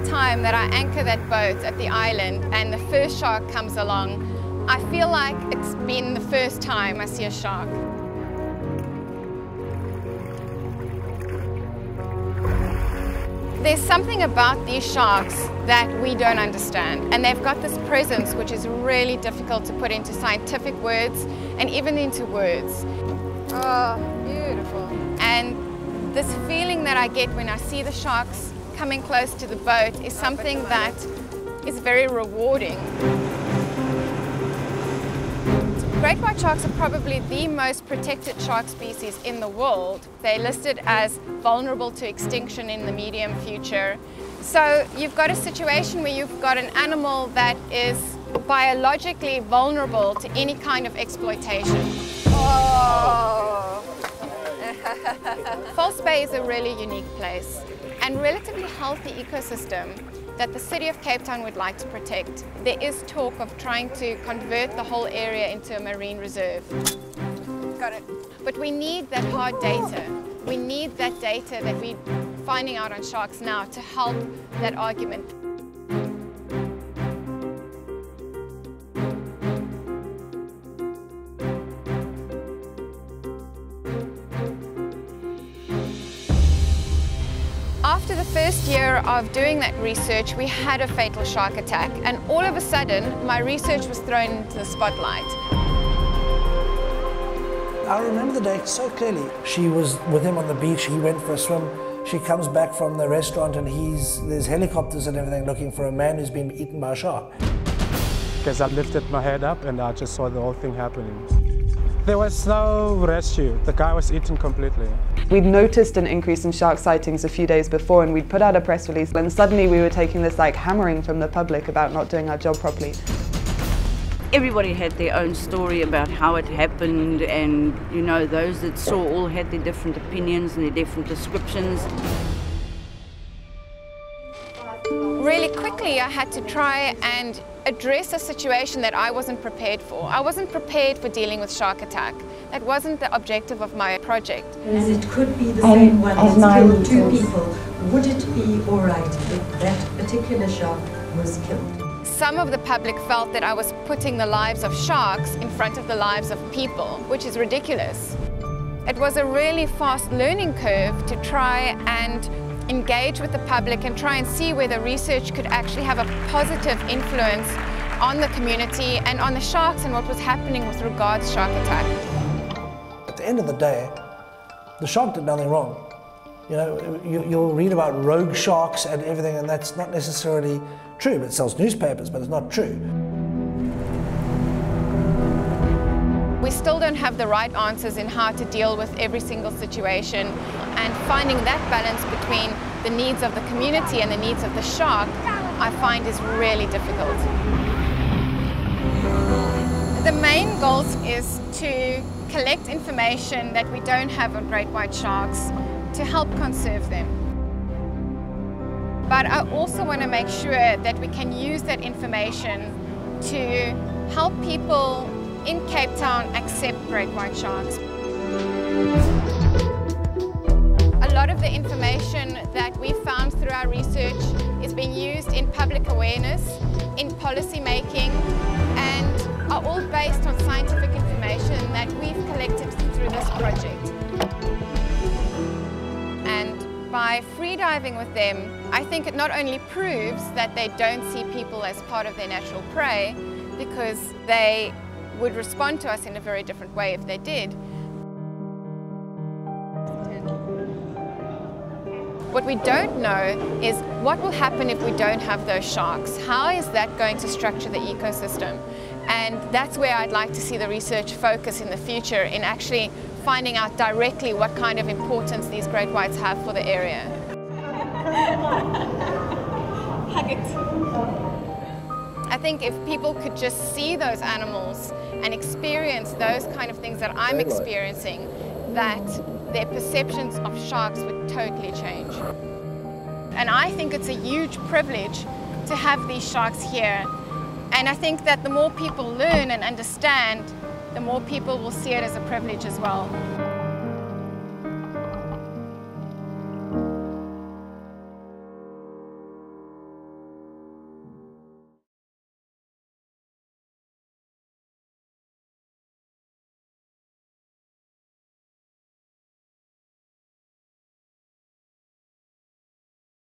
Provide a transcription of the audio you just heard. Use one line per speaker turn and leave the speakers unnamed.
time that I anchor that boat at the island and the first shark comes along, I feel like it's been the first time I see a shark. There's something about these sharks that we don't understand, and they've got this presence which is really difficult to put into scientific words and even into words. Oh, beautiful. And this feeling that I get when I see the sharks coming close to the boat is something that is very rewarding. Great white sharks are probably the most protected shark species in the world. They're listed as vulnerable to extinction in the medium future. So you've got a situation where you've got an animal that is biologically vulnerable to any kind of exploitation. Oh. False Bay is a really unique place and relatively healthy ecosystem that the City of Cape Town would like to protect. There is talk of trying to convert the whole area into a marine reserve. Got it. But we need that hard data. We need that data that we're finding out on sharks now to help that argument. After the first year of doing that research, we had a fatal shark attack, and all of a sudden, my research was thrown into the spotlight.
I remember the day so clearly. She was with him on the beach, he went for a swim, she comes back from the restaurant and there's helicopters and everything looking for a man who's been eaten by a shark.
Because I lifted my head up and I just saw the whole thing happening. There was no rescue. The guy was eaten completely.
We'd noticed an increase in shark sightings a few days before and we'd put out a press release, and suddenly we were taking this hammering from the public about not doing our job properly.
Everybody had their own story about how it happened, and you know, those that saw all had their different opinions and their different descriptions.
Really quickly, I had to try and address a situation that I wasn't prepared for. I wasn't prepared for dealing with shark attack. That wasn't the objective of my project.
And it could be the same one that's killed two people. Would it be all right if that particular shark was killed?
Some of the public felt that I was putting the lives of sharks in front of the lives of people, which is ridiculous. It was a really fast learning curve to try and engage with the public and try and see whether research could actually have a positive influence on the community and on the sharks and what was happening with regards to shark attack.
At the end of the day, the shark did nothing wrong. You know, you'll read about rogue sharks and everything, and that's not necessarily true. It sells newspapers, but it's not true.
We still don't have the right answers in how to deal with every single situation, and finding that balance between the needs of the community and the needs of the shark, I find is really difficult. The main goal is to collect information that we don't have on great white sharks to help conserve them. But I also want to make sure that we can use that information to help people in Cape Town accept great white sharks. A lot of the information that we found through our research is being used in public awareness, in policy making, and are all based on scientific information that we've collected through this project. And by freediving with them, I think it not only proves that they don't see people as part of their natural prey, because they would respond to us in a very different way if they did. What we don't know is what will happen if we don't have those sharks. How is that going to structure the ecosystem? And that's where I'd like to see the research focus in the future, in actually finding out directly what kind of importance these great whites have for the area. Hug it. I think if people could just see those animals and experience those kind of things that I'm experiencing, that their perceptions of sharks would totally change. And I think it's a huge privilege to have these sharks here. And I think that the more people learn and understand, the more people will see it as a privilege as well.